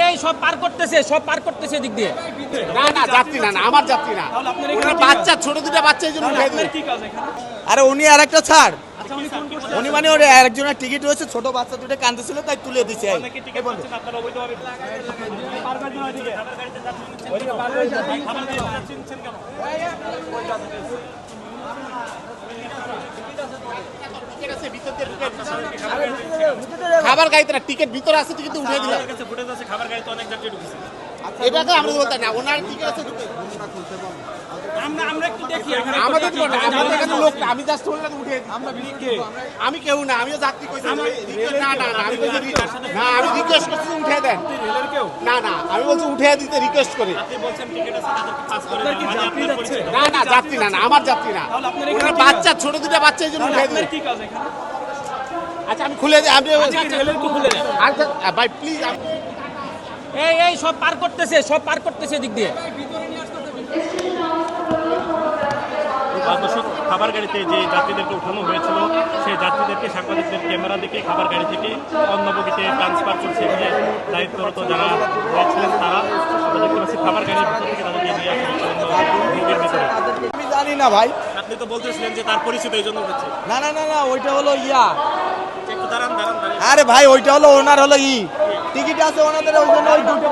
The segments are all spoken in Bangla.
এই সব পার করতেছে দিক দিয়ে। না যাত্রী না আমার যাত্রী না, বাচ্চা ছোট দুটো বাচ্চা এই জন্য উঠে দিল। আরে উনি আর একটা ছাড়, উনি মানে ওর আরেকজনের টিকিট হয়েছে, ছোট বাচ্চা দুটো কাঁদতেছিল তাই তুলে দিছে। খাবার গাড়িতে না, টিকিট ভিতরে আছে, টিকিট উঠে দিল। এটাকে আমরা বলতে না, ওনার টিকিট আছে আমরা একটু দেখি আমাদের এখানে লোক না, আমি জাস্ট ওনাকে উঠে আমি কেউ না, আমিও যাত্রী কইছি না আমি বলছি না, আমি রিকোয়েস্ট করছি উঠে দেন। না আমি বলছি উঠে দিতে রিকোয়েস্ট করে। না যাত্রী না আমার যাত্রী না, বাচ্চা ছোট দুটো বাচ্চা এই জন্য উঠে দিল। আচ্ছা আমি খুলে দিই, আপনি আচ্ছা ভাই প্লিজ। এই সব পার করতেছে দিক দিয়ে। দর্শক, খাবার গাড়িতে যে যাত্রীদেরকে উঠানো হয়েছিল সেই যাত্রীদেরকে সাংবাদিকদের ক্যামেরা দেখে খাবার গাড়ি থেকে অন্য বগিতে ট্রান্সফার করছে। এখানে দায়িত্বরত যারা রয়েছিলেন তারা আমরা দেখতে পাচ্ছি খাবার গাড়ির ভিতর থেকে তাদেরকে নিয়ে আসা হচ্ছে অন্য বগির ভিতরে। আমি জানি না ভাই, আপনি তো বলতেছিলেন যে তার পরিচিত এই জন্য উঠেছে। না ওইটা হলো ইয়া। একটু দাঁড়ান। আরে ভাই ওইটা হলো ওনার হলো টিকিট আছে ওনাদের, ওই জন্য ওই দুটো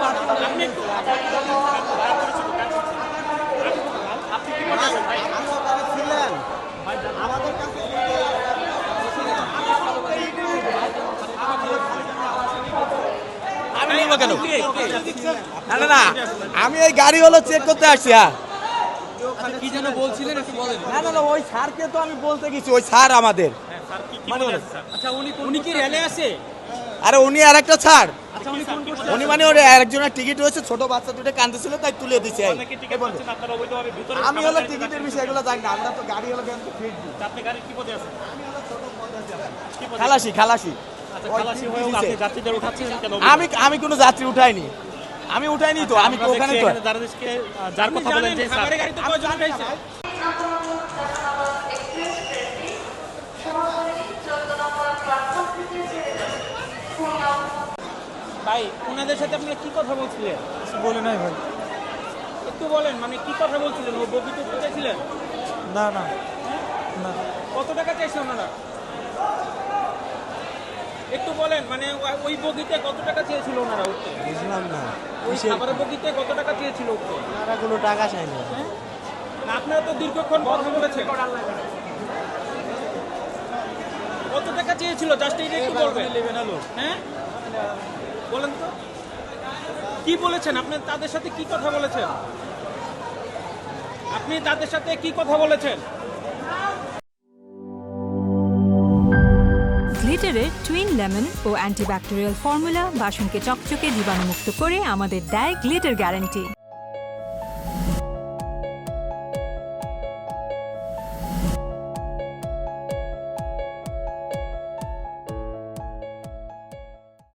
না আমি এই গাড়ি হলো চেক করতে আসছি। হ্যাঁ কি যেন বলছিলেন একটু বলেন। না ওই স্যারকে তো আমি বলতে গেছি, ওই স্যার আমাদের। আচ্ছা উনি কি রেলে আছে? আরে উনি আর একটা ছাড়, আচ্ছা উনি কোন উনি মানে ওর আরেকজনের টিকিট হয়েছে, ছোট বাচ্চা দুটো কাঁদতেছিল তাই তুলে দিছে। আমি হলো টিকিটের বিষয়গুলো জানি না, আমরা তো গাড়ি হলো আপনি গাড়ির কি পদে আছেন? খালাসি। যাত্রীদের উঠাচ্ছেন কেন? আমি কোনো যাত্রী উঠাইনি, তো আমি ওখানে তো যার কথা বলেন যে খাবারের গাড়িতে কয়জন উঠাইছে? ভাই ওনাদের সাথে আপনারা কি কথা বলছিলেন? বলে নাই ভাই, একটু বলেন, মানে কি কথা বলছিলেন? ও বগিতে উঠেছিলেন? না কত টাকা চাইছে ওনারা? একটু বলেন, মানে ওই বগিতে কত টাকা চেয়েছিল ওনারা উঠতে? বুঝলাম না, ওই খাবারের বগিতে কত টাকা চেয়েছিল উঠতে? ওনারা কোনো টাকা চাইনি। না আপনারা তো দীর্ঘক্ষণ কথা বলেছেন, কত টাকা চেয়েছিল জাস্ট এইটা একটু বলবেন। হ্যাঁ বলেন তো, কি বলেছেন আপনি? তাদের সাথে কি কথা বলেছেন? গ্লিটারের টুইন লেমন ও অ্যান্টিব্যাকটেরিয়াল ফর্মুলা বাসনকে চকচকে জীবাণুমুক্ত করে আমাদের দেয় গ্লিটার গ্যারান্টি।